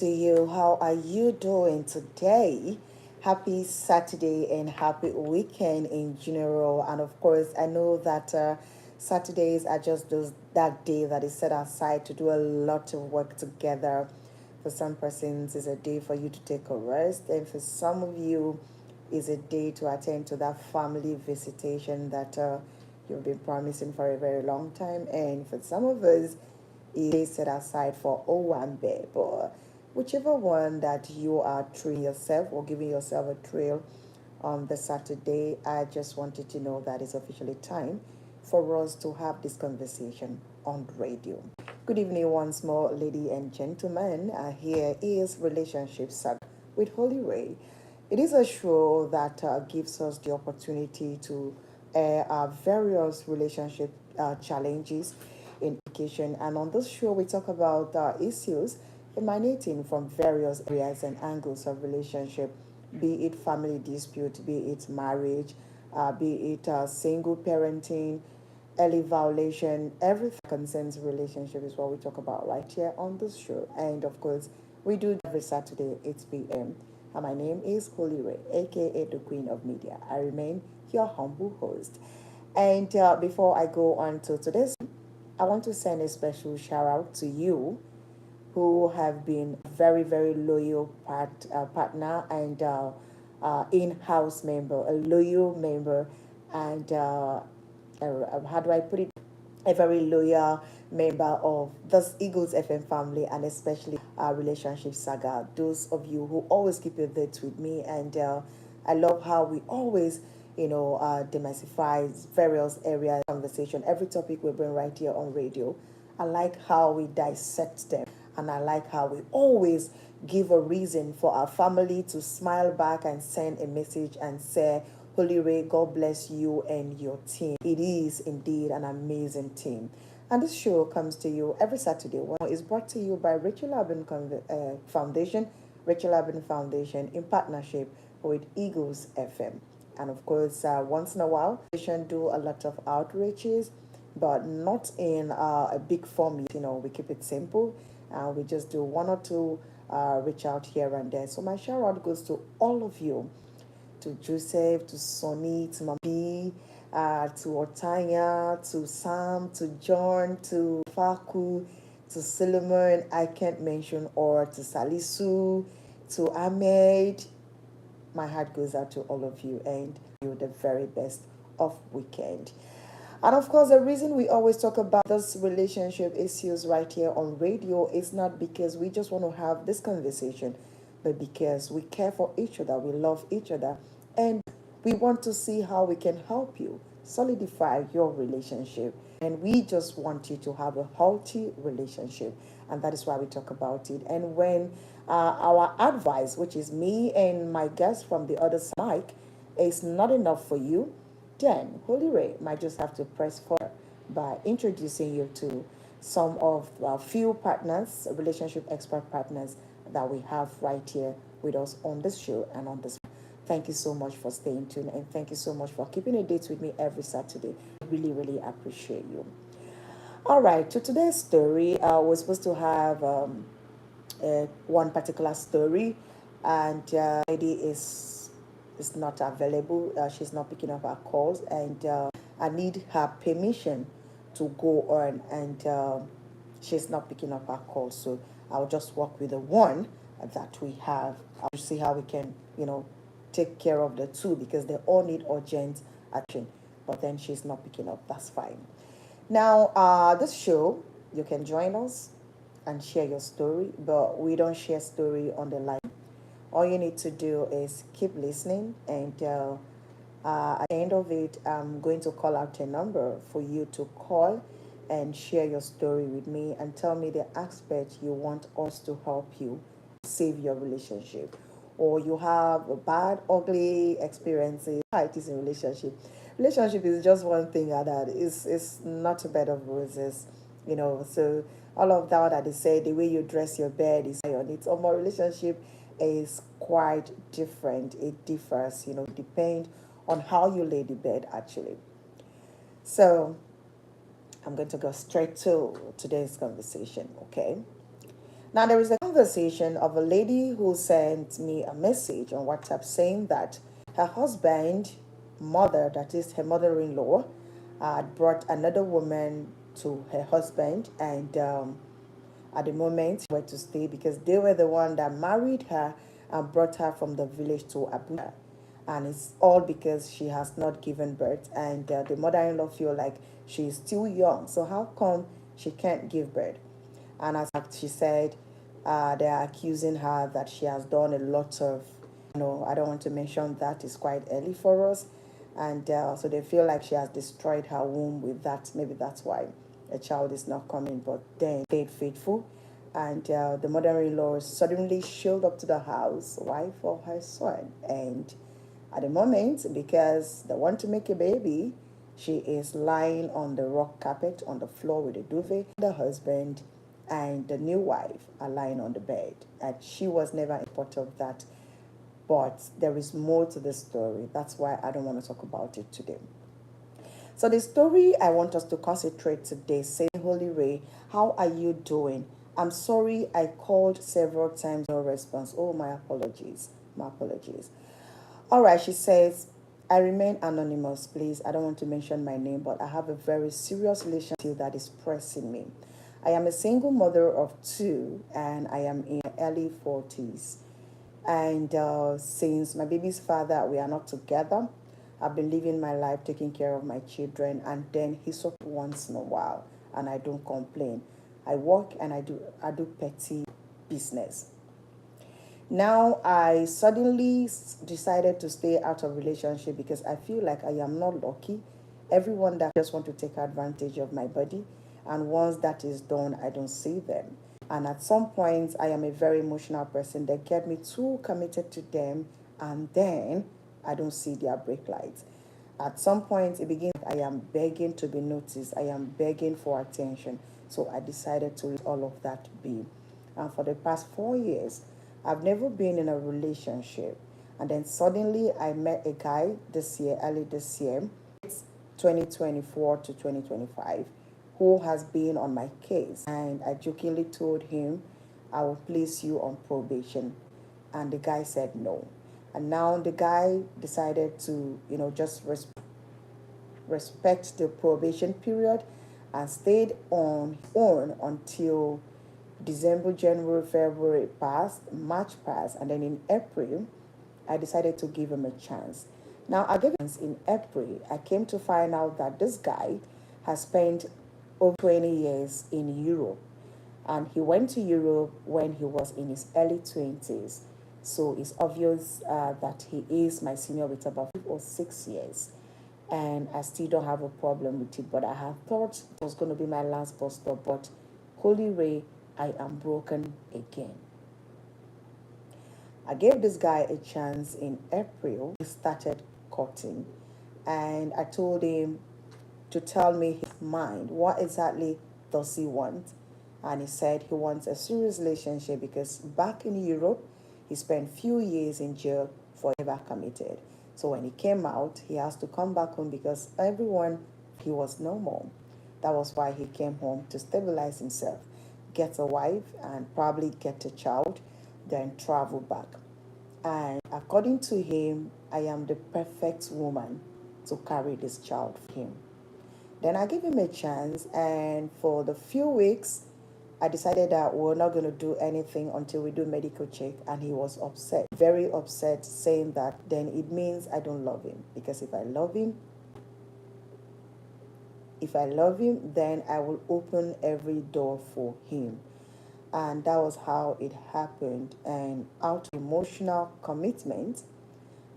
To you. How are you doing today? Happy Saturday and happy weekend in general. And of course, I know that Saturdays are just that day that is set aside to do a lot of work together. For some persons, it's a day for you to take a rest, and for some of you, is a day to attend to that family visitation that you've been promising for a very long time. And for some of us, is set aside for Owambe. But whichever one that you are treating yourself or giving yourself a trail on the Saturday, I just wanted to know that it's officially time for us to have this conversation on radio. Good evening once more, ladies and gentlemen. Here is Relationship Saga with Holy Ray. It is a show that gives us the opportunity to air our various relationship challenges in education. And on this show, we talk about issues emanating from various areas and angles of relationship, be it family dispute, be it marriage, be it single parenting, early violation, everything that concerns relationship is what we talk about right here on this show. And of course, we do every Saturday, 8 p.m. And my name is Holy Ray, aka the Queen of Media. I remain your humble host. And before I go on to today's, I want to send a special shout out to you who have been very, very loyal partner and in-house member, a loyal member, and how do I put it? A very loyal member of this Eagles FM family, and especially our relationship saga. Those of you who always keep your dates with me, and I love how we always, demystify various areas of conversation. Every topic we bring right here on radio, I like how we dissect them, and I like how we always give a reason for our family to smile back and send a message and say, Holy Ray, God bless you and your team. It is indeed an amazing team. And this show comes to you every Saturday. It's brought to you by Foundation, Rachaelabenfoundation, in partnership with Eagles FM. And of course, once in a while, we should do a lot of outreaches, but not in a big form. We keep it simple. We just do one or two reach out here and there. So my shout out goes to all of you, to Joseph, to Sonny, to Mami, to Otanya, to Sam, to John, to Faku, to Solomon, I can't mention, or to Salisu, to Ahmed. My heart goes out to all of you, and you the very best of weekend. And of course, the reason we always talk about this relationship issues right here on radio is not because we just want to have this conversation, but because we care for each other, we love each other, and we want to see how we can help you solidify your relationship. And we just want you to have a healthy relationship, and that is why we talk about it. And when our advice, which is me and my guest from the other side, Mike, is not enough for you, then Holy Ray might just have to press forward by introducing you to some of our few partners, relationship expert partners that we have right here with us on this show and on this. Thank you so much for staying tuned, and thank you so much for keeping a date with me every Saturday. I really, really appreciate you. All right, to today's story, we're supposed to have one particular story, and lady is not available. She's not picking up our calls, and I need her permission to go on, and she's not picking up our calls. So I'll just work with the one that we have. I'll see how we can, take care of the two, because they all need urgent action. But then she's not picking up. That's fine. Now, this show, you can join us and share your story, but we don't share story on the line. All you need to do is keep listening, and at the end of it, I'm going to call out a number for you to call and share your story with me and tell me the aspect you want us to help you save your relationship, or you have a bad, ugly experiences. It is in relationship. Relationship is just one thing, and that is not a bed of roses, So all of that they say, the way you dress your bed is on it. Or more relationship is quite different. It differs, depend on how you lay the bed actually. So I'm going to go straight to today's conversation, okay? Now, there is a conversation of a lady who sent me a message on WhatsApp saying that her husband, mother, that is her mother in law, had brought another woman to her husband, and at the moment, where to stay because they were the one that married her and brought her from the village to Abuja. And it's all because she has not given birth, and the mother-in-law feel like she is still young. So how come she can't give birth? And as she said, they are accusing her that she has done a lot of, I don't want to mention that, it's quite early for us. And so they feel like she has destroyed her womb with that. Maybe that's why a child is not coming, but then stayed faithful. And the mother-in-law suddenly showed up to the house, wife of her son. And at the moment, because they want to make a baby, she is lying on the rock carpet on the floor with a duvet. The husband and the new wife are lying on the bed. And she was never a part of that. But there is more to the story. That's why I don't want to talk about it today. So the story I want us to concentrate today, say, Holy Ray, how are you doing? I'm sorry I called several times, no response. Oh, my apologies. My apologies. All right, she says, I remain anonymous, please. I don't want to mention my name, but I have a very serious relationship that is pressing me. I am a single mother of two, and I am in my early 40s. And since my baby's father, we are not together. I've been living my life taking care of my children, and then he supports once in a while, and I don't complain. I work and I do petty business. Now I suddenly decided to stay out of relationship because I feel like I am not lucky. Everyone that just want to take advantage of my body, and once that is done, I don't see them. And at some point, I am a very emotional person. They get me too committed to them, and then I don't see their brake lights. At some point, it begins, I am begging to be noticed. I am begging for attention. So I decided to let all of that be. And for the past 4 years, I've never been in a relationship. And then suddenly I met a guy this year, early this year, 2024 to 2025, who has been on my case. And I jokingly told him, I will place you on probation. And the guy said no. And now the guy decided to, just respect the probation period and stayed on his own until December, January, February passed, March passed, and then in April, I decided to give him a chance. Now, I gave him a chance in April. I came to find out that this guy has spent over 20 years in Europe. And he went to Europe when he was in his early 20s. So it's obvious that he is my senior with about 5 or 6 years. And I still don't have a problem with it. But I had thought it was going to be my last bus stop. But Holy Ray, I am broken again. I gave this guy a chance in April. We started courting. And I told him to tell me his mind. What exactly does he want? And he said he wants a serious relationship because back in Europe, he spent few years in jail for never committed. So when he came out, he has to come back home because everyone, he was normal. That was why he came home, to stabilize himself, get a wife, and probably get a child, then travel back. And according to him, I am the perfect woman to carry this child for him. Then I gave him a chance, and for the few weeks, I decided that we're not going to do anything until we do medical check, and he was upset, very upset, saying that then it means I don't love him, because if I love him, then I will open every door for him. And that was how it happened. And out of emotional commitment,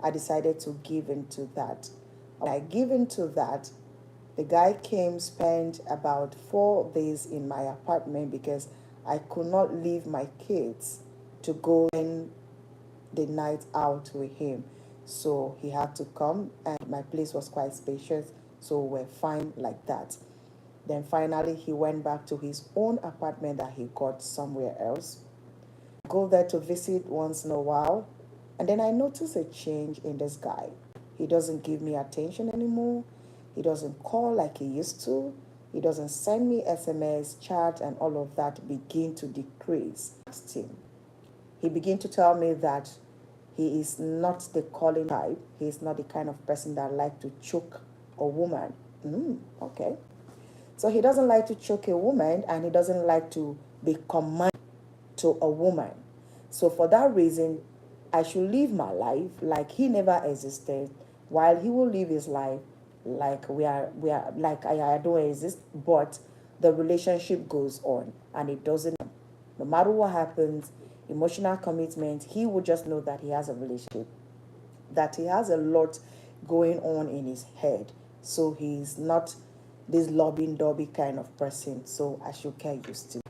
I decided to give into that. When I give into that, the guy came, spent about 4 days in my apartment because I could not leave my kids to go in the night out with him. So he had to come, and my place was quite spacious, so we're fine like that. Then finally, he went back to his own apartment that he got somewhere else. I go there to visit once in a while, and then I notice a change in this guy. He doesn't give me attention anymore. He doesn't call like he used to. He doesn't send me SMS, chat, and all of that begin to decrease. He began to tell me that he is not the calling type. He is not the kind of person that like to choke a woman. Okay. So he doesn't like to choke a woman, and he doesn't like to be commanded to a woman. So for that reason, I should live my life like he never existed, while he will live his life like we are like I don't exist, but the relationship goes on and it doesn't. No matter what happens, emotional commitment, he will just know that he has a relationship, that he has a lot going on in his head. So he's not this lobbying dobby kind of person. So I should get used to.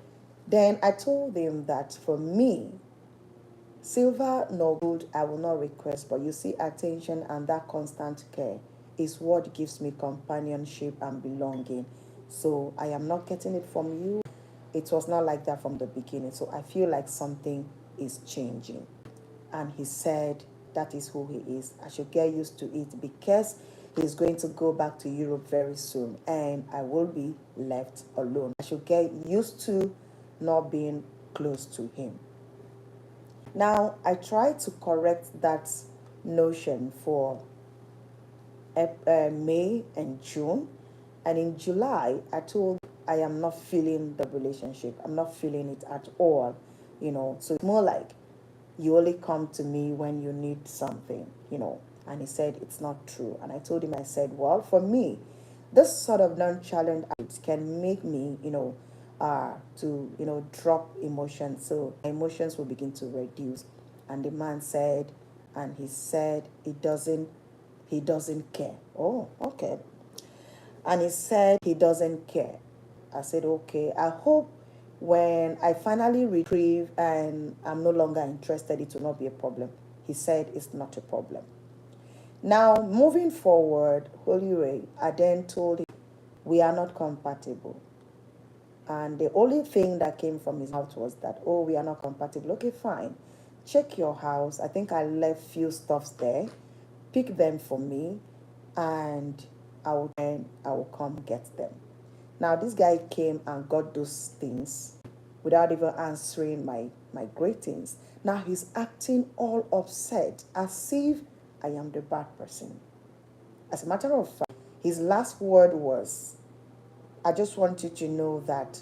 Then I told him that for me, silver nor gold I will not request, but you see, attention and that constant care is what gives me companionship and belonging. So I am not getting it from you. It was not like that from the beginning. So I feel like something is changing. And he said that is who he is. I should get used to it because he's going to go back to Europe very soon and I will be left alone. I should get used to not being close to him. Now, I tried to correct that notion for May and June. And in July, I told I am not feeling the relationship. I'm not feeling it at all. So it's more like you only come to me when you need something. And he said it's not true. And I told him, I said, well, for me, this sort of nonchalant acts can make me, to drop emotions. So my emotions will begin to reduce. And the man said, and he said he doesn't care. Oh, okay. And he said he doesn't care. I said, okay, I hope when I finally retrieve and I'm no longer interested, it will not be a problem. He said it's not a problem. Now, moving forward, Holy Ray, I then told him we are not compatible. And the only thing that came from his mouth was that, oh, we are not compatible. Okay, fine. Check your house. I think I left few stuffs there. Pick them for me and I will come get them. Now this guy came and got those things without even answering my greetings. Now he's acting all upset as if I am the bad person. As a matter of fact, his last word was, I just want you to know that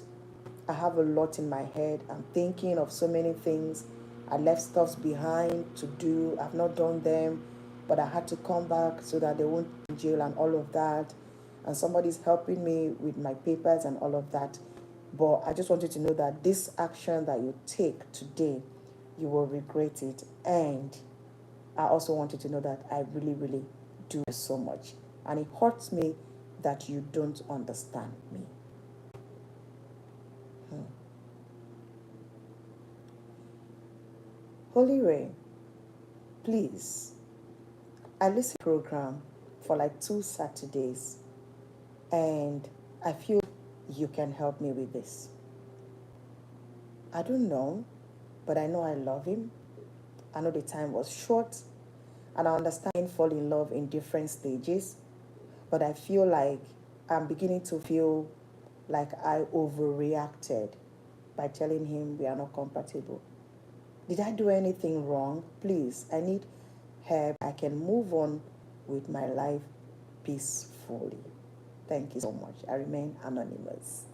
I have a lot in my head. I'm thinking of so many things. I left stuffs behind to do. I've not done them, but I had to come back so that they won't be in jail and all of that. And somebody's helping me with my papers and all of that. But I just want you to know that this action that you take today, you will regret it. And I also want you to know that I really, really do so much. And it hurts me that you don't understand me. Holy Ray, please, I listened to the program for like 2 Saturdays and I feel you can help me with this. I don't know, but I know I love him. I know the time was short and I understand fall in love in different stages, but I feel like I'm beginning to feel like I overreacted by telling him we are not compatible. Did I do anything wrong? Please, I need help. I can move on with my life peacefully. Thank you so much. I remain anonymous.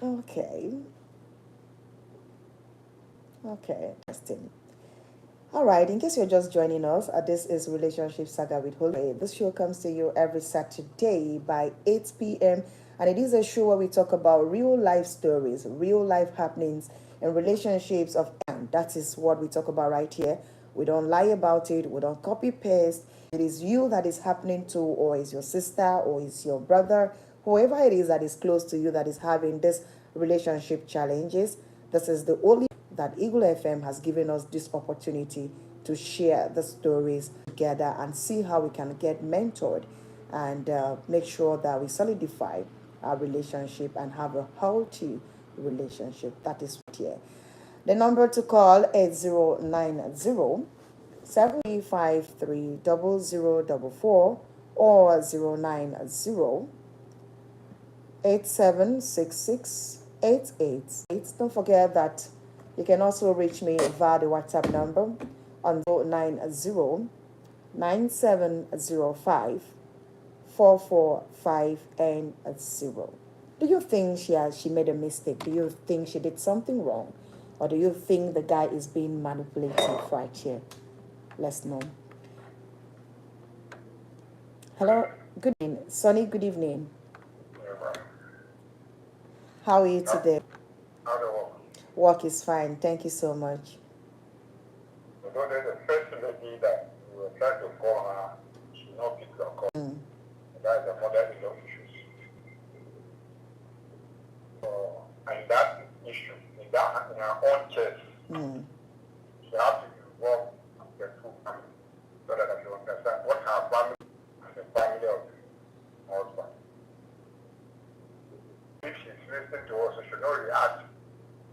Okay. Okay, interesting. All right, in case you're just joining us, this is Relationship Saga with Holy. This show comes to you every Saturday by 8 p.m. And it is a show where we talk about real life stories, real life happenings, and relationships of and that is what we talk about right here. We don't lie about it, we don't copy paste. It is you that is happening to, or is your sister, or is your brother, whoever it is that is close to you that is having this relationship challenges. This is the only that Eagle FM has given us this opportunity to share the stories together and see how we can get mentored and make sure that we solidify our relationship and have a healthy relationship. That is right here. The number to call is 090 753 0044 or 090-8766-8888. Don't forget that you can also reach me via the WhatsApp number on 090-9705-445 Do you think she made a mistake? Do you think she did something wrong? Or do you think the guy is being manipulative right here? Let's know. Hello, good evening. Sonny, good evening. How are you today? Work is fine. Thank you so much. The first lady that you were trying to call her, she not pick your call. That's the mother-in-law issues. And that issue, in her own chest, she has to involve the two families so that she understand what her family and the family of the husband. If she's listening to us, she should not react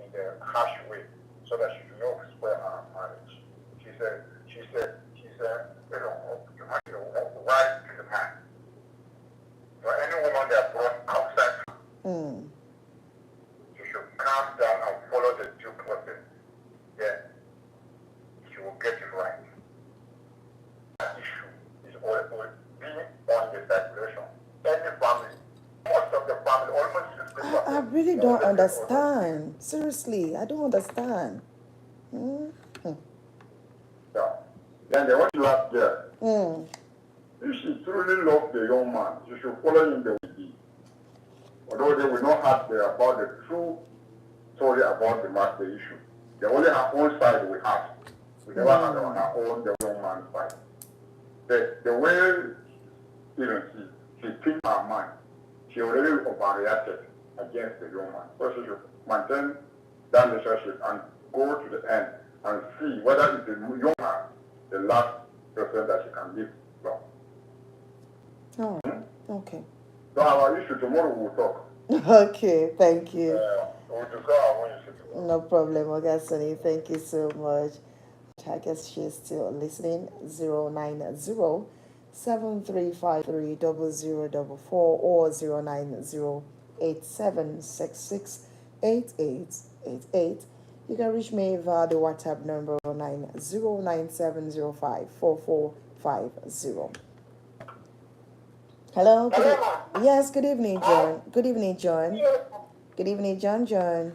in the harsh way so that she should not spoil her marriage. She said, you have the right to the man. For any woman that brought outside, you should calm down and follow the due process. Then she will get it right. That issue is always being on the circulation. Any family, most of the family, almost 50%. I really don't understand. Seriously, I don't understand. Then they want to last there. If she truly loves the young man, she should follow him the way he did. Although they will not ask her about the true story about the issue. They only her own side we have. We never had on her own the young man's side. The way she thinks her mind, she already overreacted against the young man. So she should maintain that relationship and go to the end and see whether it's the young man, the last person that she can live long. Oh, okay. So our issue tomorrow we'll talk. Okay, thank you. We'll discuss our issue tomorrow. No problem, Sonny. Thank you so much. I guess she's still listening. 090-7353-0044 or 090-8766-8888. You can reach me via the WhatsApp number 90-9705-4450. Hello. Yes, good evening, John. Good evening, John. Good evening, John. Good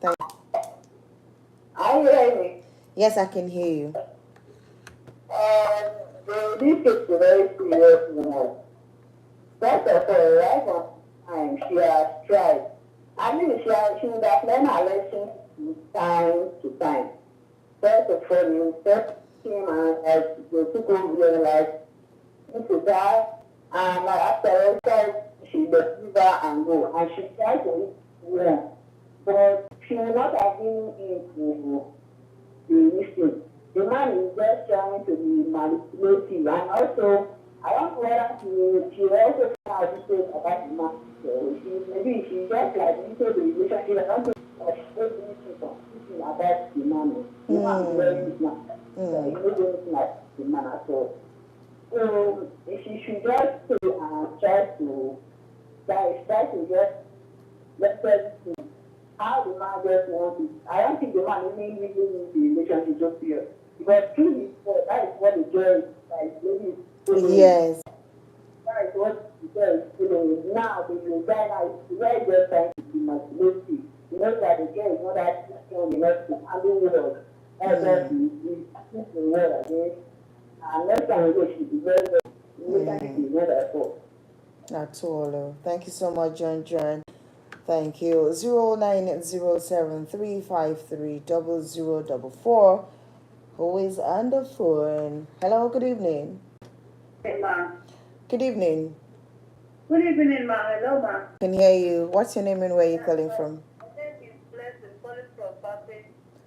Thank Are you hearing me? Yes, I can hear you. This is very serious now. First of all, right on time, she has tried. I mean, she would have learned her lesson time to time. First of all, you first came and they took over and like, this is her, and after all, she leave her and go. And she tried to leave, but she will not have been into the issue. The man is just trying to be manipulative, and also I want to whether she also found out details about the man. So maybe she just like into the relationship. I don't think she's anything about the man. The man is very smart. So he knows anything about the man at all. So she should just stay and try to just let us see how the man just wants it. I don't think the man really needs the relationship just here. Because truly, that is what the joy is like. Maybe Yes. that is what the joy is feeling. Now, the guy now is very just trying to be manipulative. You know that the girl is not that strong enough to handle well. That's why he's thinking well again. And next time she should be very well. Relationship is not at all. That's all. Thank you so much, John. Thank you. 090-7353-0044. Who is on the phone? Hello, good evening. Hey, ma. Good evening. Good evening, ma. Hello, ma. Can hear you. What's your name and where are you calling from?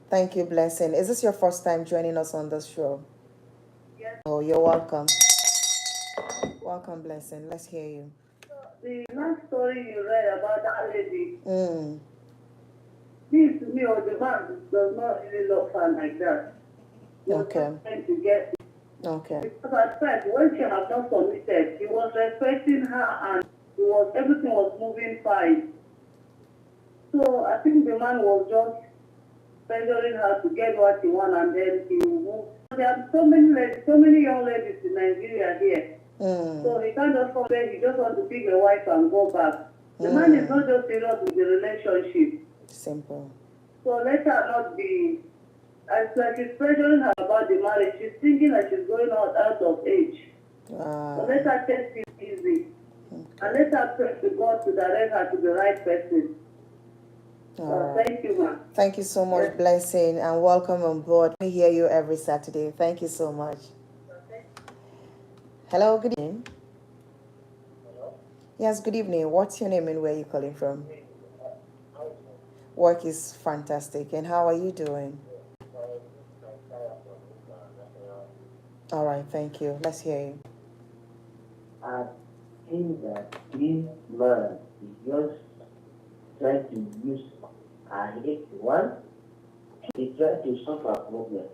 Thank you, Blessing. Is this your first time joining us on this show? Yes. Oh, you're welcome. Welcome, Blessing. Let's hear you. The last story you read about that lady, this to me or the man does not really love her like that. Okay. Trying to get Okay. Because at first, when she had not submitted, he was respecting her and everything was moving fine. So I think the man was just pressuring her to get what he wants and then he will move. There are so many ladies, so many young ladies in Nigeria here. So he can't just come there, he just wants to pick a wife and go back. The man is not just serious with the relationship. Simple. So let her not be, as like she's pressuring her about the marriage, she's thinking that she's going out of age. So let her take it easy. And let her pray to God to direct her to the right person. Thank you, ma'am. Thank you so much, Blessing, and welcome on board. We hear you every Saturday. Thank you so much. Hello, good evening. Yes, good evening. What's your name and where are you calling from? Work is fantastic. And how are you doing? All right, thank you. Let's hear you. I think that this man is just trying to use her hate. One, he's trying to solve a problem.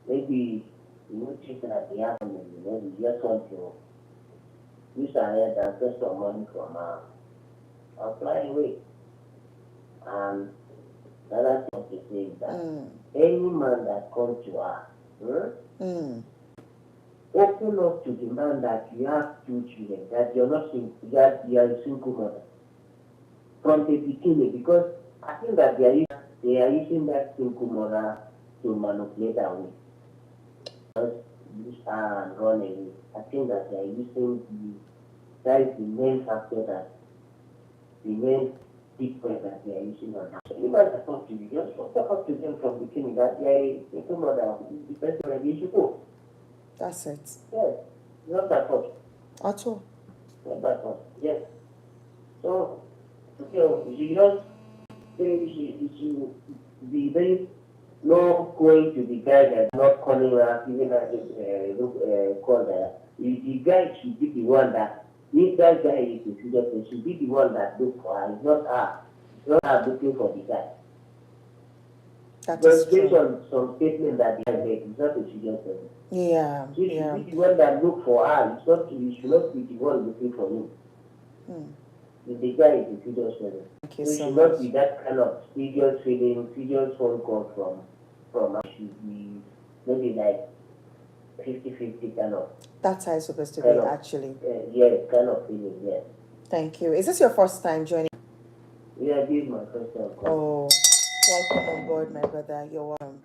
Maybe you notice that the happening, maybe you just want to use her head and get some money from her and fly away. And the other thing to say is that any man that comes to her, open up to the man that you have 2 children, that you're not single, that you are a single mother from the beginning, because I think that they are using that single mother to manipulate her way. Just use her and run away. I think that they are using that is the main factor, that the main big point that they are using on her. So you guys are talk to you, just talk up to them from the beginning that they are a single mother, the person that you should go. That's it. Yes, not that much. At all. Not that much. Yes. So, you just you be very no going to the guy that's not calling her, giving her call her. The guy should be the one that, if that guy is a serious person, should be the one that look for her. It's not her. It's not her looking for the guy. That But is based true. on some statement that the guy made, it's not a serious person. Yeah. So you should be the one that look for her. It's not, you should not be the one looking for him. The guy is a serious person. Thank you So it so should much. not be that kind of serious feeling, serious phone call from her. It should be maybe like 50-50 kind of. That's how it's supposed to be, actually. Yeah, kind of feeling, yeah. Thank you. Is this your first time joining? Yeah, this is my first time calling. Oh, welcome on board, my brother. You're welcome.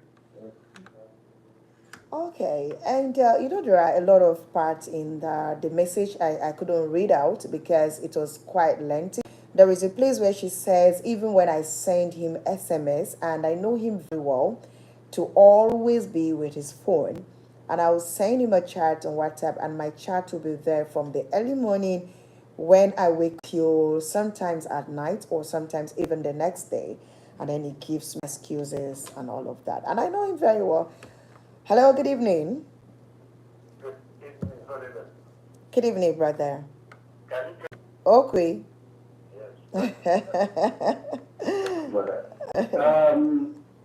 Okay, and there are a lot of parts in the message I couldn't read out because it was quite lengthy. There is a place where she says, even when I send him SMS and I know him very well, to always be with his phone, and I will send him a chat on WhatsApp, and my chat will be there from the early morning when I wake till sometimes at night or sometimes even the next day, and then he gives me excuses and all of that. And I know him very well. Hello, good evening. Good evening, brother. Okay. Yes.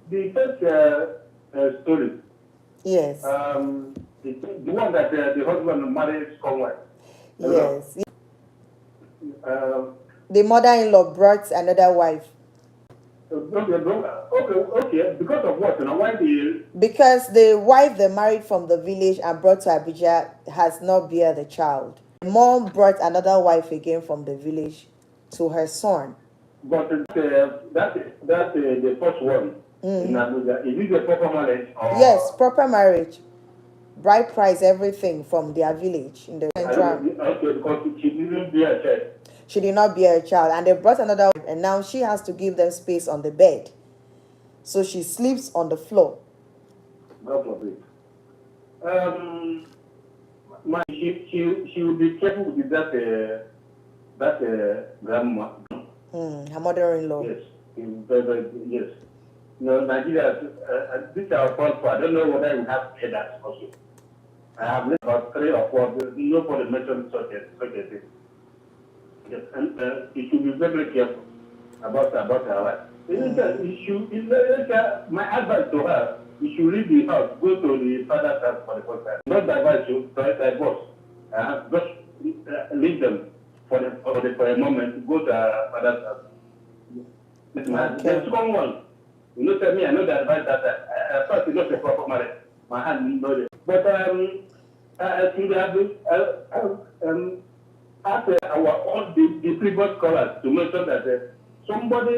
The first story. Yes. The one that the husband married someone. Yes. The mother-in-law brought another wife. Okay. Because of what? Why the? Because the wife they married from the village and brought to Abuja has not bear the child. The mom brought another wife again from the village to her son. But that's the first one in Abuja. Is it a proper marriage? Or? Yes, proper marriage. Bride price, everything from their village in the central. Okay, because she didn't bear a child. She did not bear a child, and they brought another wife, and now she has to give them space on the bed. So she sleeps on the floor. God forbid. She will be careful with that grandma. Her mother-in-law. Yes, yes. Nigeria, this is our fault. I don't know whether we have heard that also. I have met about 3 or 4. Nobody mentioned such a thing. Yes, and you should be very, very careful about her life. My advice to her you should leave the house, go to the father's house for the first time. Not advise you, try divorce. Just leave them for a moment, go to father's house. The second one, you know, tell me, I know the advice that first, it's not a proper marriage. My hand know it. But I think we have ask all the previous scholars to make sure that somebody,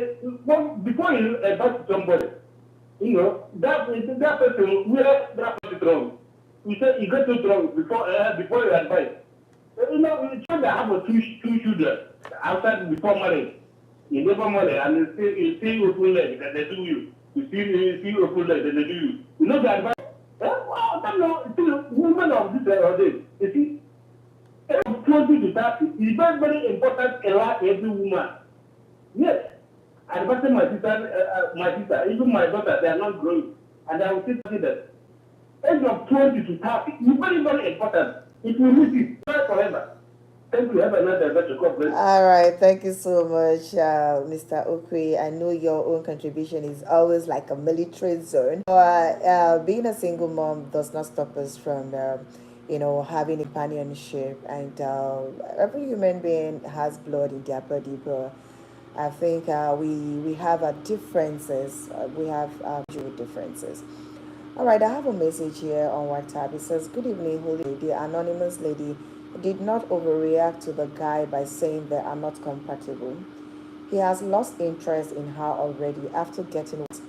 before you advise somebody, you know, that person, where that person is wrong. You say you get it wrong before you advise. You know, you try to have two children outside before marriage. You never marry and you see open leg that they do you. You see open leg that they do you. You know the advice. Well, I don't know. Women of this day, you see, from 20 to 30 is very, very important in life every woman. Yes. And but my sister, even my daughter, they are not growing. And I will still say that age of 20 to 30 is very, very important. If you miss it, try forever. Thank you. Have another better conference. All right, thank you so much, Mr. Okwe. I know your own contribution is always like a military zone. Being a single mom does not stop us from, having a companionship, and every human being has blood in their body, but I think we have differences. We have differences. All right, I have a message here on WhatsApp. It says, "Good evening, holy lady. Anonymous lady did not overreact to the guy by saying they are not compatible. He has lost interest in her already after getting what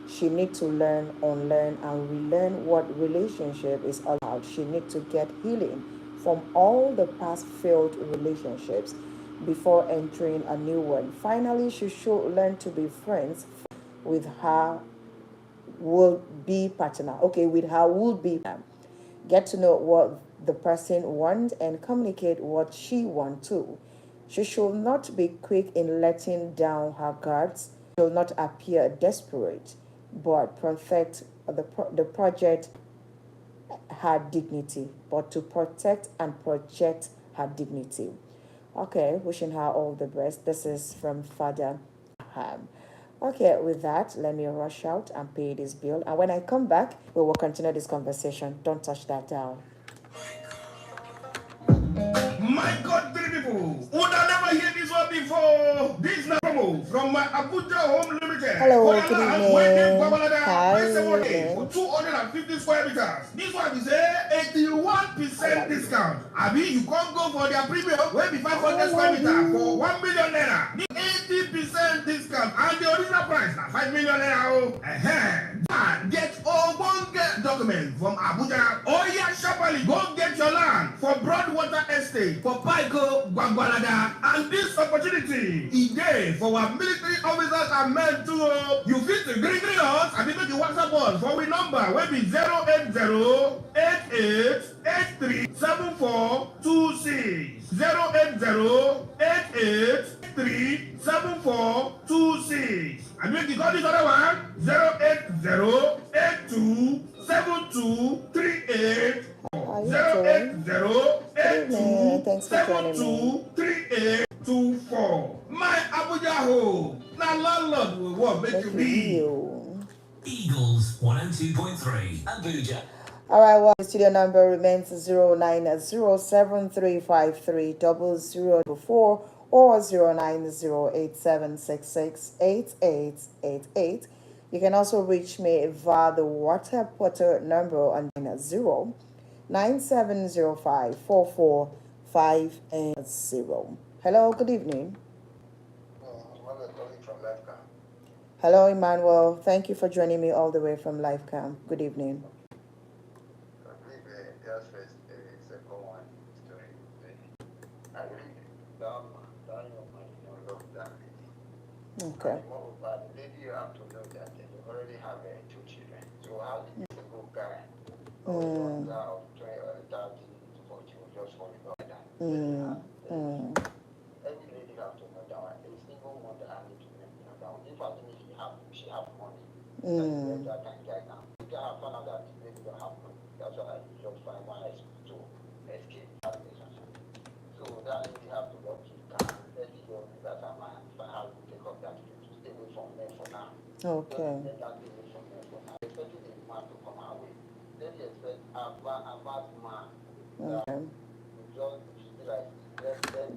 she needs to learn, unlearn, and relearn what relationship is all about. She needs to get healing from all the past failed relationships before entering a new one. Finally, she should learn to be friends with her will be partner. Okay, with her will be partner. Get to know what the person wants and communicate what she wants too. She should not be quick in letting down her guards. She should not appear desperate, but protect the project her dignity, but to protect and project her dignity." Okay, wishing her all the best. This is from Father Ham. Okay, with that, let me rush out and pay this bill. And when I come back, we will continue this conversation. Don't touch that dial. My God, three people would have never heard this one before. This is promo from my Abuja Home Limited. Hello, good evening. Hi. For 250 square meters. This one is a 81% discount. I mean, you can't go for their premium, where be 500 square meters for 1 million naira. 80% discount, and the original price now 5 million naira. And get all one document from Abuja. Oh yeah, sharply go get your land for Broadwater Estate for Paiko Gwagwalada. And this opportunity is there for our military officers and men too. You fit to green us and make the WhatsApp us for we number where be 08088837426. 08088837426. And make the call this other one 080827238. 08082723824. My Abuja home. Now landlord will what make you be. Eagles 102.3 Abuja. All right, well, the studio number remains 09073530004 or 09087668888. You can also reach me via the water portal number on 097054450. Hello, good evening. Hello, Emmanuel. Thank you for joining me all the way from LifeCam. Good evening. Okay. But the lady, you have to know that you already have 2 children. So how did you go guy? Of 30 to 40 will just fall in love with that. Every lady have to know that a single mother has to know that if I think she have money, that can get now. You can have found out that the lady don't have money. That's why you just find one to escape that relationship. So that lady have to work it down. Let it go. That's how man. How to take up that to stay away from men for now. Okay. Let that be away from men for now. Especially the man Okay.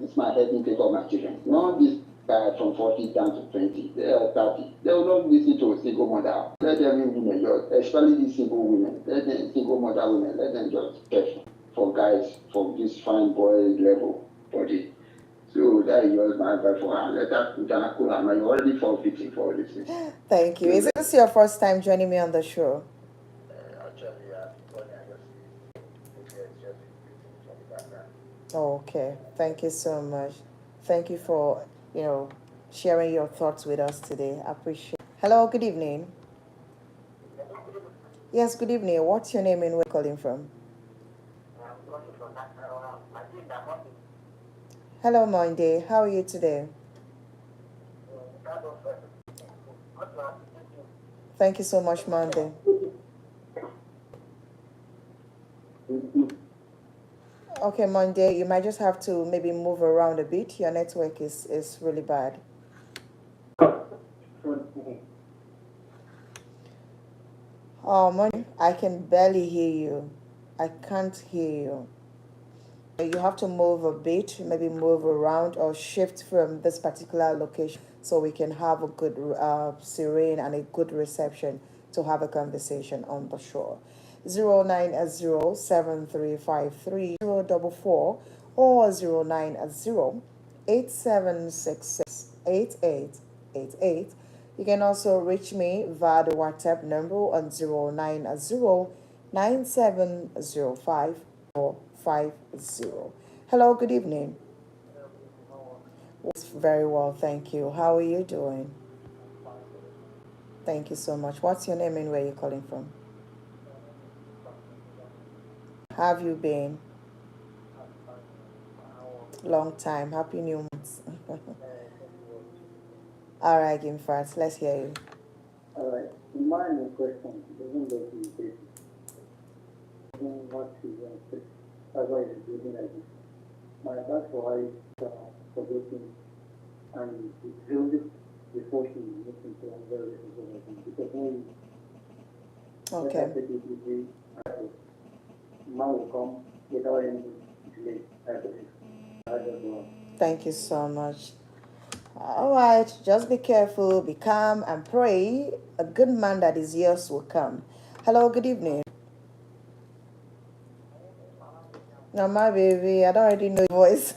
This might help me take care of my children. Not this guy from 40 down to 20, they are 30. They will not listen to a single mother. Let them women just, especially these single women, let them single mother women, let them just care for guys from this fine boy level body. So that is just my advice for her. Let her put her cool. I'm already forfeiting for all this thing. Thank you. Is this your first time joining me on the show? Okay. Thank you so much. Thank you for, sharing your thoughts with us today. I appreciate. Hello, good evening. Yes, good evening. What's your name and where you calling from? Hello, Monday. How are you today? Thank you so much, Monday. Okay, Monday, you might just have to maybe move around a bit. Your network is really bad. Oh, Monday, I can barely hear you. I can't hear you. You have to move a bit, maybe move around or shift from this particular location so we can have a good, serene and a good reception to have a conversation on the shore. 0907353 or 09087668888. You can also reach me via the WhatsApp number on 0909705 Hello, good evening. Very well, thank you. How are you doing? Thank you so much. What's your name and where are you calling from? Have you been? Long time. Happy New Month. All right, Gimfrat, let's hear you. All right. My question doesn't go to this. What she wants. That's why it's doing like this. My advice for her is forgetting and drill it before she gets into a very relationship. Because when Okay. man will come without any delay, I believe. I don't know. Thank you so much. All right, just be careful, be calm, and pray a good man that is yours will come. Hello, good evening. Now, my baby, I don't already know your voice.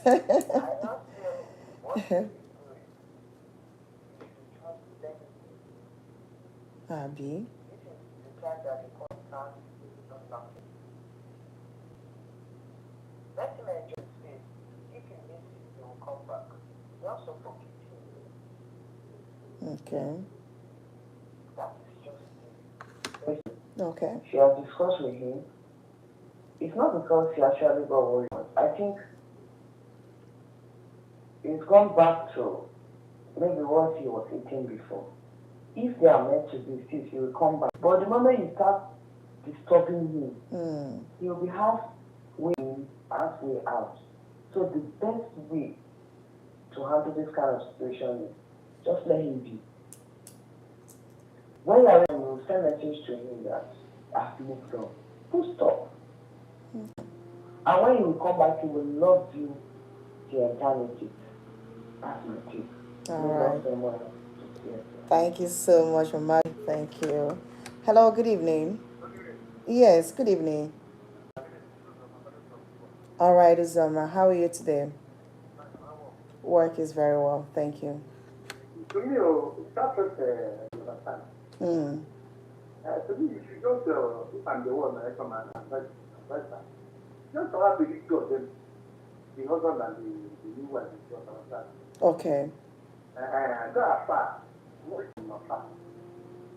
Abby. Okay. Okay. She has discussed with him. It's not because she actually got worried. I think it's gone back to maybe what he was eating before. If they are meant to be still, he will come back. But the moment you start disturbing him, he will be halfway in, halfway out. So the best way to handle this kind of situation is just let him be. When you are ready, you will send a message to him that I've moved on. Full stop. And when he will come back, he will love you the eternity. That's my tip. All right. Thank you so much, Mama. Thank you. Hello, good evening. Yes, good evening. All right, Uzoma, how are you today? Work is very well, thank you. To me, that was understand. To me, you should just, if I'm the one, I come and advise that. Just have the two of them, the husband and the new wife, just understand. Okay. Go afar, not far.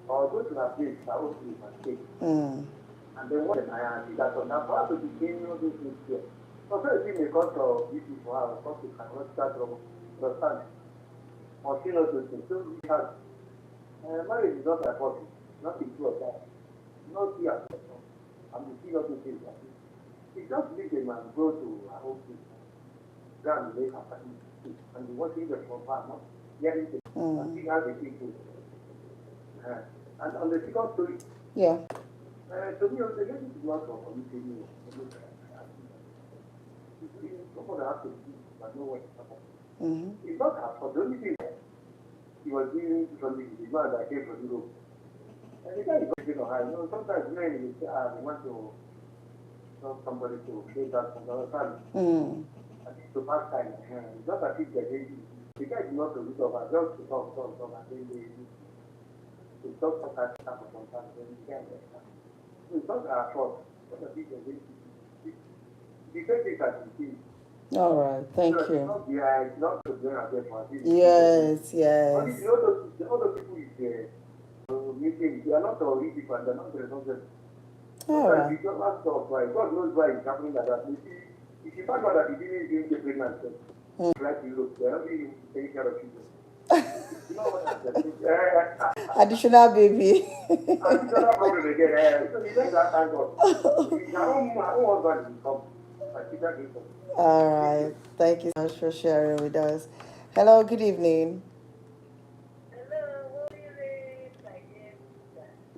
Or go to a place that will be my state. And then what I see that on that part of the game, all those things here. So, if you may cut of this for our cost, you cannot start from understand. Or see all those things. So, we have marriage is not a problem, nothing to that. Not here. And we see all those things like this. It just make a man go to a home place, go and make a family, and be watching the profile, not hearing the and see how the people. And on the second story, yeah. To me, the lady is not for anything. Someone has to do, but know what is happening. It's not her fault. The only thing he was doing something with the man that came from Europe. And the guy is working on her. You know, sometimes men will say, they want to tell somebody to play that from the other side. I think to pass time. It's not as if they're going to. The guy is not to look over, just to talk, and then they talk for that type of sometimes, then you can't get that. So it's not our fault. It's not as if they're going to. The first thing that you see. All right, thank So you. it's not to blame ourselves for this. Yes, All yes. the other people is meeting, they are not already people, they're not responsible. All Sometimes right. you just ask God why. God knows why it's happening like that. If you find out that he didn't get pregnant, try to look, they're not even taking care of children. You know what I'm saying? Additional baby. Additional problem again. So you make that thank God. I don't want God to come. I think that is All right. Thank you so much for sharing with us. Hello, good evening. Hello, what is it?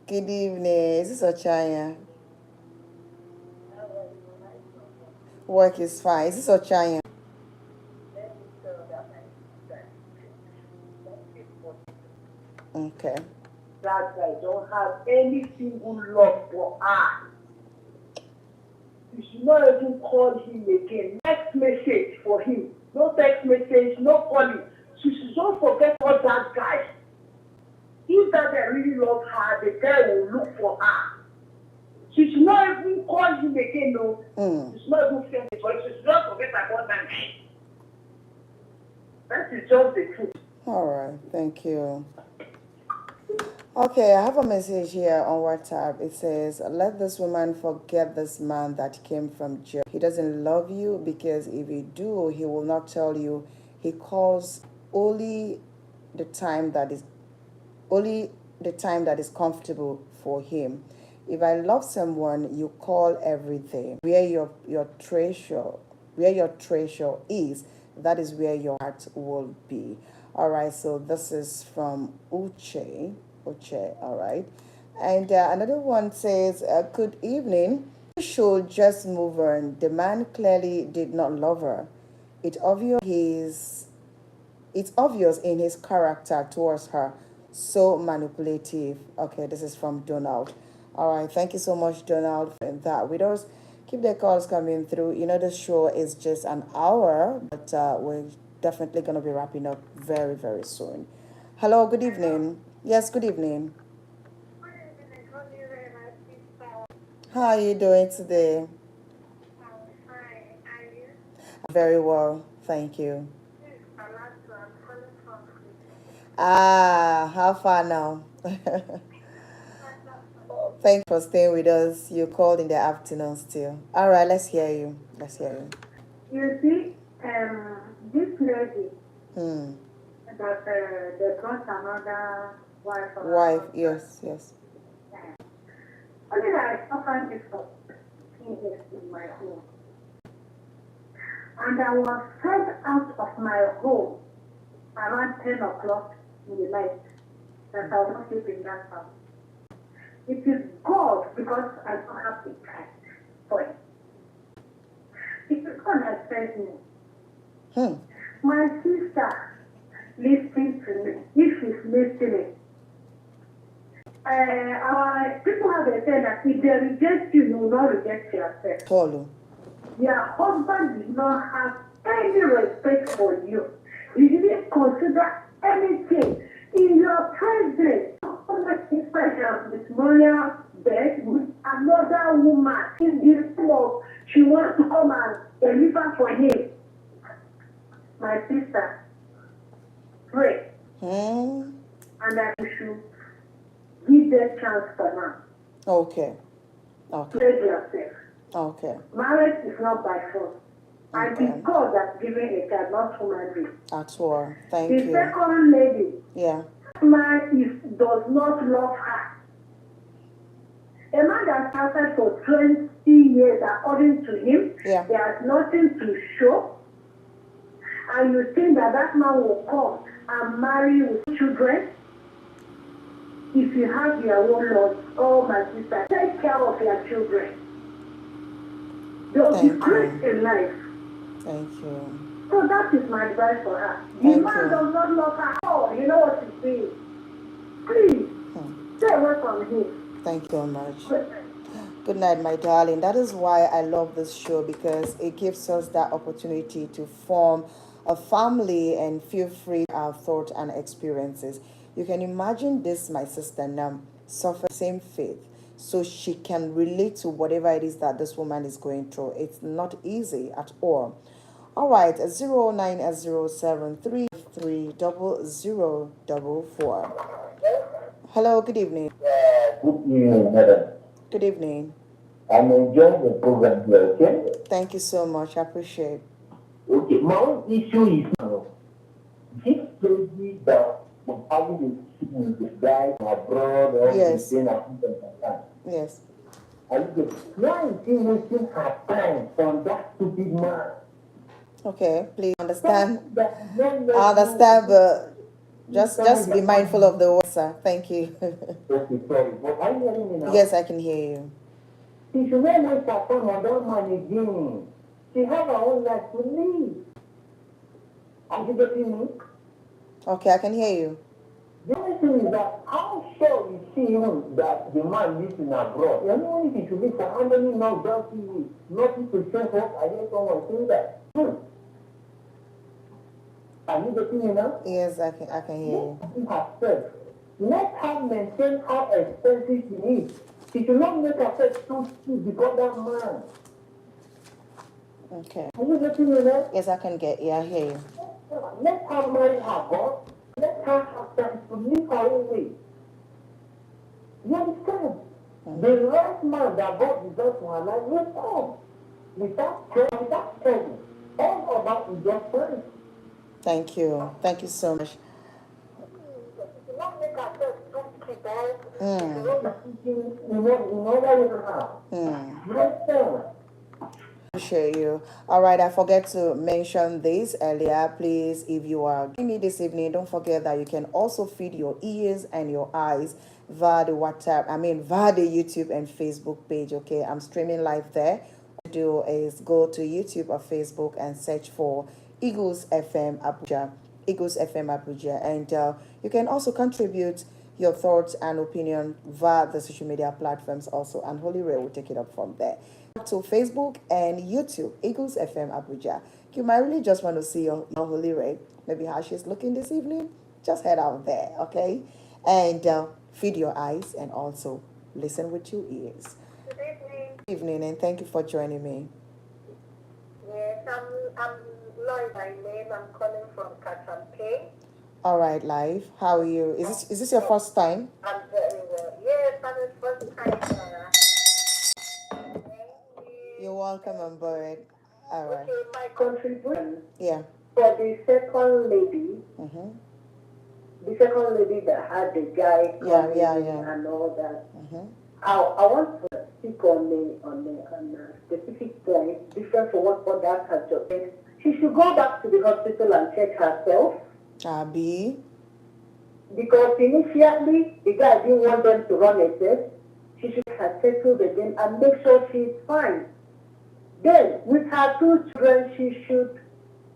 Good evening. This is Ochanya. Work is fine. This is Ochanya. Okay. That guy don't have any single love for her. You should not even call him again. Next message for him. No text message, no calling. She should not forget all that guy. If that guy really love her, the guy will look for her. She should not even call him again, no. She should not even send it for him. She should not forget about that guy. That is just the truth. All right. Thank you. Okay, I have a message here on WhatsApp. It says, let this woman forget this man that came from jail. He doesn't love you because if he do, he will not tell you. He calls only the time that is comfortable for him. If I love someone, you call everything. Where your treasure is, that is where your heart will be. All right, so this is from Uche. All right. And another one says, good evening. You should just move on. The man clearly did not love her. It's obvious in his character towards her. So manipulative. Okay, this is from Donald. All right, thank you so much, Donald, for that with us. Keep the calls coming through. You know, the show is just an hour, but we're definitely going to be wrapping up very, very soon. Hello, good evening. Yes, good evening. How are you doing today? Very well, thank you. Ah, how far now? Thanks for staying with us. You called in the afternoon still. All right, let's hear you. You see, this lady Hmm. that they brought another wife. Wife, yes. Only that I suffered this for 15 years in my home. And I was sent out of my home around 10 o'clock in the night that I was not sleeping in that house. It is God because I don't have the time for it. It is God that sent me. My sister listening to me, if she's listening, our people have a saying that if they reject you, you will not reject yourself. Tolu. Your husband did not have any respect for you. He didn't consider anything. In your presence, this Maria bed with another woman in the smoke. She wants to come and deliver for him. My sister, pray. And that you should give them chance for now. Okay. Save yourself. Okay. Marriage is not by force. And it's God that's giving a child, not human being. At all. Thank The you. second lady, Yeah. man does not love her. A man that started for 20 years, according to him, Yeah. there is nothing to show. And you think that man will come and marry with children? if you have your own Lord, oh my sister, take care of your children. They'll be Thank great you. in life. Thank you. So that is my advice for her. The Thank man you. does not love her at all. You know what he's doing. Please, stay away from him. Thank you so much. Good night. Good night, my darling. That is why I love this show, because it gives us that opportunity to form a family and feel free our thoughts and experiences. You can imagine this, my sister now, suffer same faith, so she can relate to whatever it is that this woman is going through. It's not easy at all. All right, 09073330044. Hello, good evening. Good evening, madam. Good evening. I'm enjoying the program here, okay? Thank you so much. I appreciate. Okay, my own issue is this lady that was having a issue with the guy abroad or Yes. within a different time. Yes. Why is he wasting her time on that stupid man? Okay, please understand. That don't let I understand, you- but just be mindful of the words, sir. Thank you. Okay, sorry, but are you hearing me now? Yes, I can hear you. She should not waste her time on that man again. She has her own life to live. Are you getting me? Okay, I can hear you. The only thing is that how sure is she even that the man lives in abroad? You know, if he should live for how many now does he live? Nothing to say what I hear someone saying that. Are you getting me now? Yes, I can hear you. Let herself. Let her maintain how expensive she is. She should not make herself too cheap because that man. Okay. Are you getting me now? Yes, I can get. Yeah, I hear you. Let her marry her God. Let her have time to live her own way. You understand? The right man that God deserves for her life will come. Without prayer, without struggle. All of that is just prayer. Thank you. Thank you so much. Not make ourselves too cheap, eh? Mm. You know that you have. Appreciate you. All right, I forget to mention this earlier. Please, if you are joining me this evening, don't forget that you can also feed your ears and your eyes via the via the YouTube and Facebook page. Okay, I'm streaming live there. What to do is go to YouTube or Facebook and search for Eagles FM Abuja. Eagles FM Abuja, and you can also contribute your thoughts and opinion via the social media platforms also, and Holy Ray will take it up from there. To Facebook and YouTube, Eagles FM Abuja. You might really just want to see your Holy Ray, maybe how she's looking this evening. Just head out there, okay? And feed your eyes and also listen with your ears. Good evening. Good evening, and thank you for joining me. Yes, I'm Lloyd by name. I'm calling from Katampe. All right, live. How are you? Is this your first time? I'm very well. Yes, I'm the first time. You're welcome on board. All right. Okay, my contribution Yeah. for the second lady, Mm-hmm. the second lady that had the guy coming Yeah. and all that. Mm-hmm. I want to speak on a specific point, different from what others have just said. She should go back to the hospital and check herself. Abby. Because initially, the guy didn't want them to run a test. She should have settled again and make sure she's fine. Then, with her two children, she should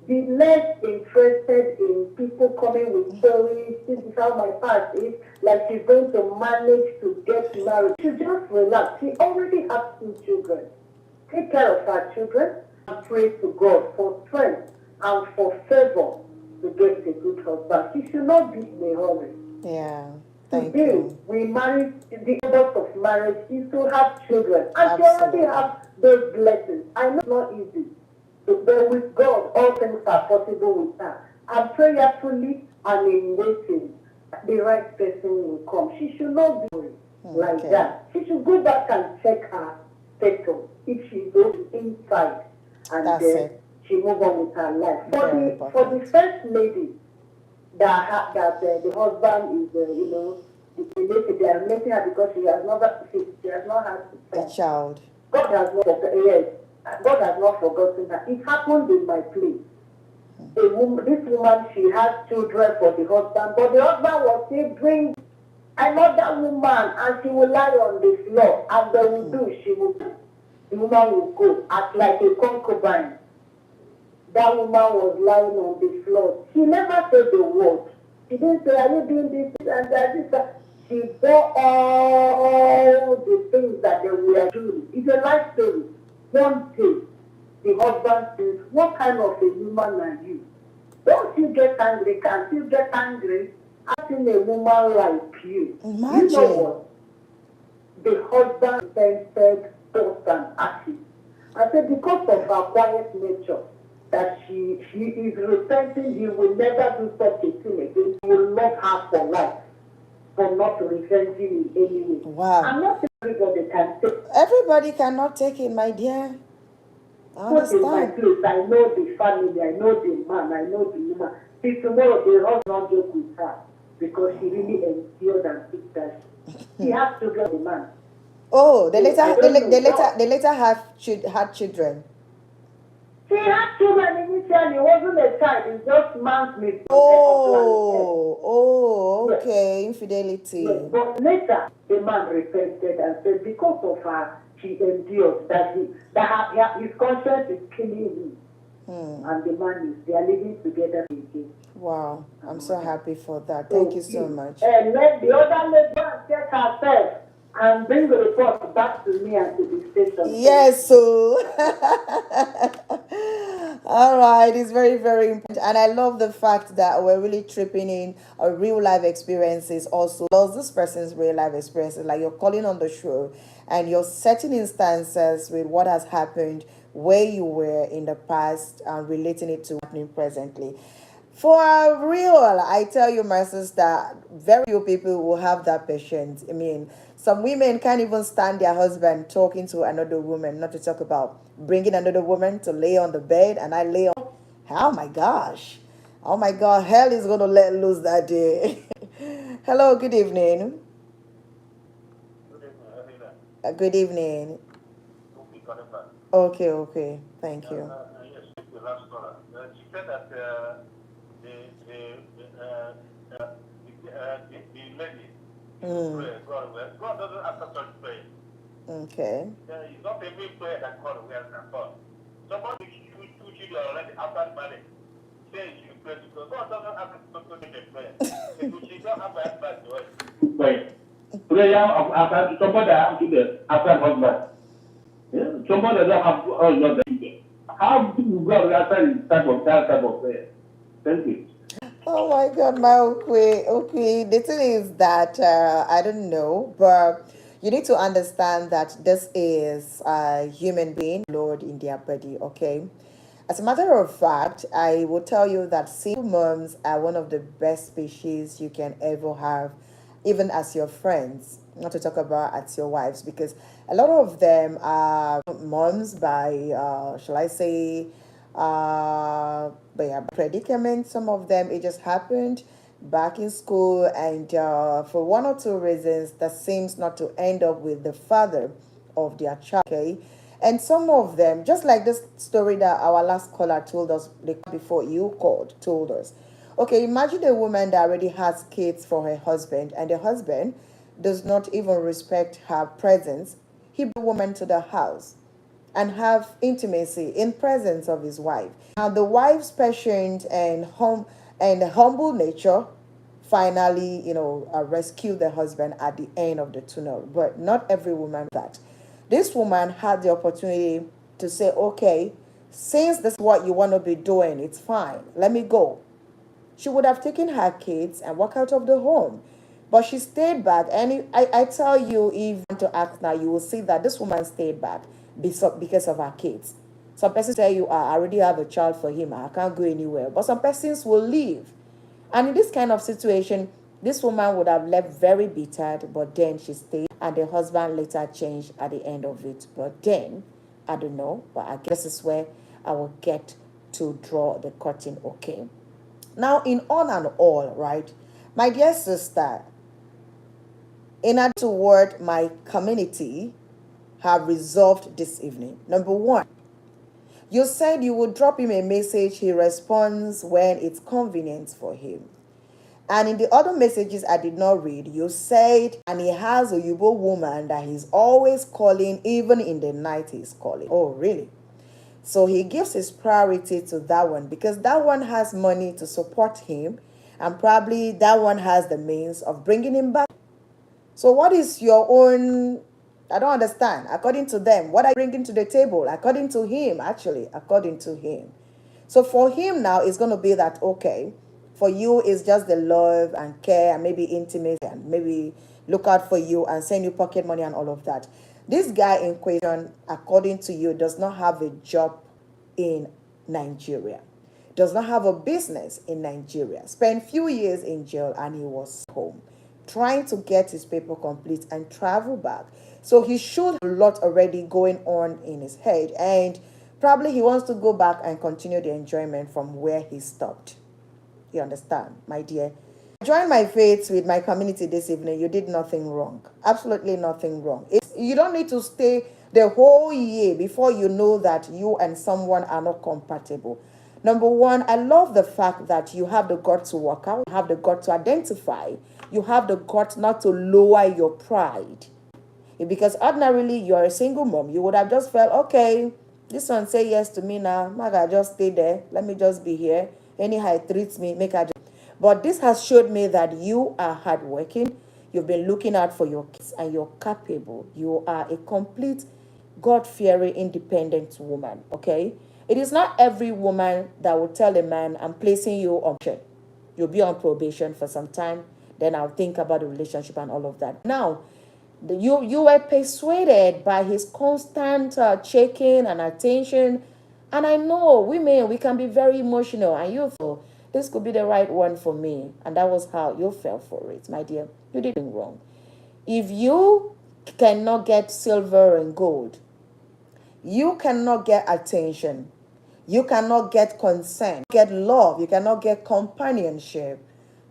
be less interested in people coming with stories. This is how my past is. Like she's going to manage to get married. She should just relax. She already has two children. Take care of her children and pray to God for strength and for favor to get a good husband. She should not be in a hurry. Yeah. Thank Today, you. we married, the purpose of marriage is to have children. And she Absolutely. already have those blessings. I know it's not easy. But with God, all things are possible with her. And prayerfully and in waiting, the right person will come. She should not be like that. She should go back and check her status if she's inside. And That's then it. she move on with her life. Very For the first lady, that the husband is, related, they are relating her because she has not had A child. God has not forgotten her. It happened in my place. This woman, she has children for the husband, but the husband was still doing another woman, and she will lie on the floor, and they will do, the woman will go, act like a concubine. That woman was lying on the floor. She never said the word. She didn't say, are you doing this and that, this, that. She bore all the things that they were doing. It's a life story. One day, the husband says, what kind of a woman are you? Don't you get angry? Can't you get angry? I've seen a woman like you. Imagine. You know what? The husband then said, dust and ashes. I said, because of her quiet nature, that she is repenting, he will never do such a thing again. He will love her for life, for not revenging in any way. Wow. I'm not saying everybody can take. Everybody cannot take it, my dear. I Put in my understand. place, I know the family, I know the man, I know the woman. See, tomorrow the husband not joke with her because she really endured and took that. She has to get the man. Oh, they So, I later, don't they, know they later, what. they later had children. She had children initially. It wasn't a child. It's just man's mistake. Oh, Yes. okay, Yes. infidelity. But later, the man repented and said, because of her, she endured that his conscience is killing him. And the man is, they are living together again. Wow, I'm so happy for that. So Thank you so much. And let the other lady go and check herself and bring the report back to me and to the station. Yes, so all right, it's very, very important. And I love the fact that we're really tripping in our real life experiences also. Loves this person's real life experiences, like you're calling on the show and you're setting instances with what has happened where you were in the past and relating it to what's happening presently. For real, I tell you, my sister, very few people will have that patience. I mean, some women can't even stand their husband talking to another woman, not to talk about bringing another woman to lay on the bed, and I lay on. Oh my gosh. Oh my God, hell is going to let loose that day. Hello, good evening. Good evening. Okay, okay. Thank you. Yes, the last caller. She said that the lady God doesn't answer such prayer. Okay. It's not every prayer that God will answer. Somebody who should already after marriage say you should pray because God doesn't answer such prayer. If she don't have an answer to it. Pray. Prayer of after somebody have to the after husband. Somebody doesn't have husband. How do God answer that type of prayer? Thank you. Oh my God, my okay. The thing is that I don't know, but you need to understand that this is a human being, Lord, in their body. Okay. As a matter of fact, I will tell you that single moms are one of the best species you can ever have, even as your friends. Not to talk about as your wives, because a lot of them are moms by, shall I say, but yeah, predicament. Some of them it just happened back in school, and for one or two reasons, that seems not to end up with the father of their child. Okay, and some of them, just like this story that our last caller told us before you called, told us. Okay, imagine a woman that already has kids for her husband, and the husband does not even respect her presence. He brought the woman to the house and have intimacy in presence of his wife. Now the wife's patient and humble nature finally, rescue the husband at the end of the tunnel. But not every woman that. This woman had the opportunity to say, okay, since this is what you want to be doing, it's fine. Let me go. She would have taken her kids and walked out of the home. But she stayed back. And I tell you, if you want to act now, you will see that this woman stayed back because of her kids. Some persons tell you, I already have a child for him. I can't go anywhere. But some persons will leave. And in this kind of situation, this woman would have left very bittered, but then she stayed, and the husband later changed at the end of it. But then, I don't know, but I guess this is where I will get to draw the curtain, okay? Now, in all and all, right, my dear sister, in order to word my community have resolved this evening. Number one, you said you would drop him a message, he responds when it's convenient for him. And in the other messages I did not read, you said, and he has a Yubo woman that he's always calling, even in the night he's calling. Oh, really? So he gives his priority to that one because that one has money to support him, and probably that one has the means of bringing him back. So what is your own? I don't understand. According to them, what are you bringing to the table? According to him, actually, according to him. So for him now, it's going to be that, okay, for you, it's just the love and care and maybe intimacy and maybe look out for you and send you pocket money and all of that. This guy in question, according to you, does not have a job in Nigeria, does not have a business in Nigeria, spent few years in jail, and he was home trying to get his paper complete and travel back. So he should have a lot already going on in his head, and probably he wants to go back and continue the enjoyment from where he stopped. You understand, my dear? Join my faith with my community this evening. You did nothing wrong. Absolutely nothing wrong. You don't need to stay the whole year before you know that you and someone are not compatible. Number one, I love the fact that you have the guts to work out, you have the guts to identify, you have the guts not to lower your pride. Because ordinarily, you are a single mom, you would have just felt, okay, this one say yes to me now, I gotta just stay there, let me just be here. Anyhow it treats me, make her just. But this has showed me that you are hardworking, you've been looking out for your kids, and you're capable. You are a complete, God-fearing, independent woman, okay? It is not every woman that will tell a man, I'm placing you on probation. You'll be on probation for some time, then I'll think about the relationship and all of that. Now, you were persuaded by his constant checking and attention. And I know women, we can be very emotional, and you feel this could be the right one for me. And that was how you fell for it, my dear. You did nothing wrong. If you cannot get silver and gold, you cannot get attention, you cannot get consent, get love, you cannot get companionship,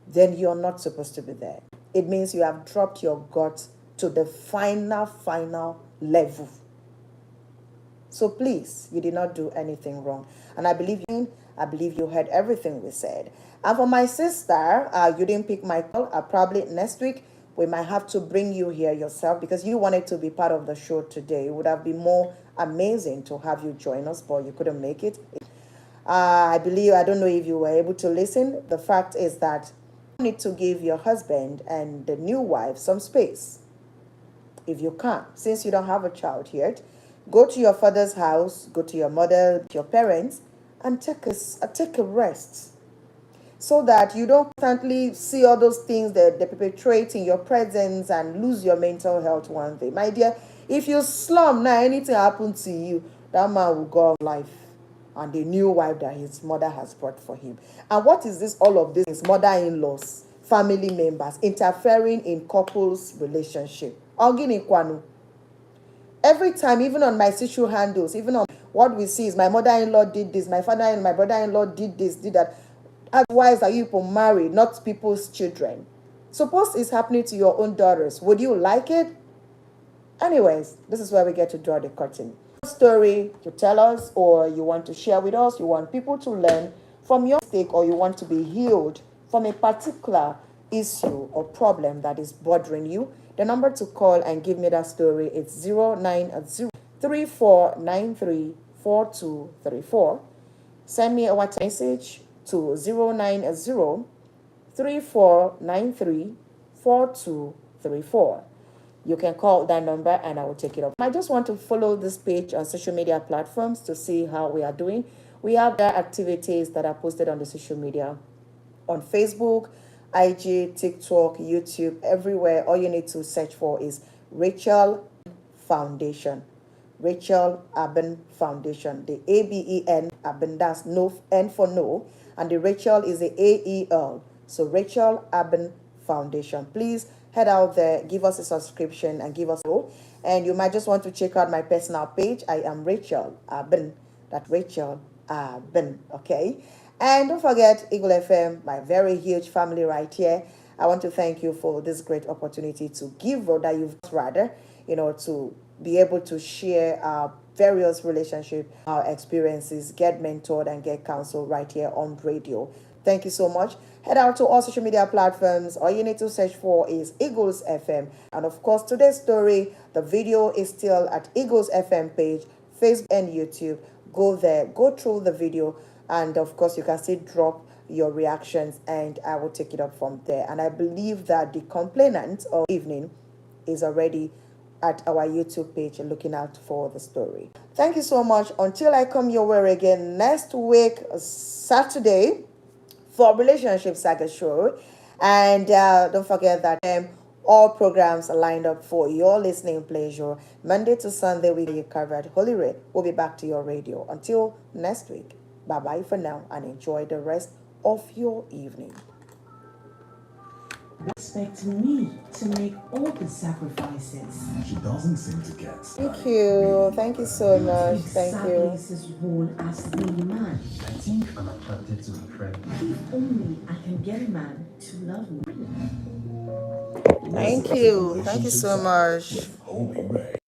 then you're not supposed to be there. It means you have dropped your guts to the final level. So please, you did not do anything wrong. And I believe you heard everything we said. And for my sister, you didn't pick my call. Probably next week, we might have to bring you here yourself because you wanted to be part of the show today. It would have been more amazing to have you join us, but you couldn't make it. I don't know if you were able to listen. The fact is that you need to give your husband and the new wife some space. If you can, since you don't have a child yet, go to your father's house, go to your mother, your parents, and take a rest, so that you don't constantly see all those things that they perpetrate in your presence and lose your mental health one day. My dear, if you slum now, anything happen to you, that man will go on life and the new wife that his mother has brought for him. And what is this? All of this is mother-in-laws, family members interfering in couples' relationship. Every time, even on my social handles, even on what we see is my mother-in-law did this, my father-in-law, my brother-in-law did this, did that. As wives are you people married, not people's children. Suppose it's happening to your own daughters. Would you like it? Anyways, this is where we get to draw the curtain. Story to tell us, or you want to share with us, you want people to learn from your mistake, or you want to be healed from a particular issue or problem that is bothering you, the number to call and give me that story is 090-3493-4234. Send me a WhatsApp message to 090-3493-4234. You can call that number and I will take it up. I just want to follow this page on social media platforms to see how we are doing. We have their activities that are posted on the social media, on Facebook, IG, TikTok, YouTube, everywhere. All you need to search for is Rachel Foundation. Rachaelabenfoundation. The ABEN, Aben, that's no N for no, and the Rachel is the AEL. So Rachaelabenfoundation. Please head out there, give us a subscription, and give us a go. And you might just want to check out my personal page. I am Rachel Aben. That's Rachel Aben. Okay. And don't forget Eagle FM, my very huge family right here. I want to thank you for this great opportunity to give, or that you've rather, to be able to share our various relationship, our experiences, get mentored and get counsel right here on radio. Thank you so much. Head out to all social media platforms. All you need to search for is Eagles FM. And of course, today's story, the video is still at Eagles FM page, Facebook and YouTube. Go there, go through the video, and of course, you can still drop your reactions, and I will take it up from there. And I believe that the complainant of evening is already at our YouTube page looking out for the story. Thank you so much. Until I come your way again next week, Saturday, for Relationship Saga Show. And don't forget that all programs are lined up for your listening pleasure. Monday to Sunday, we covered Holy Red. We'll be back to your radio. Until next week, bye-bye for now, and enjoy the rest of your evening. Expect me to make all the sacrifices. She doesn't seem to get. Thank you. Thank you so much. Thank you. Exactly his role as the man. I think I'm attracted to her friend. If only I can get a man to love me. Thank you. Thank you so much. Holy Ray.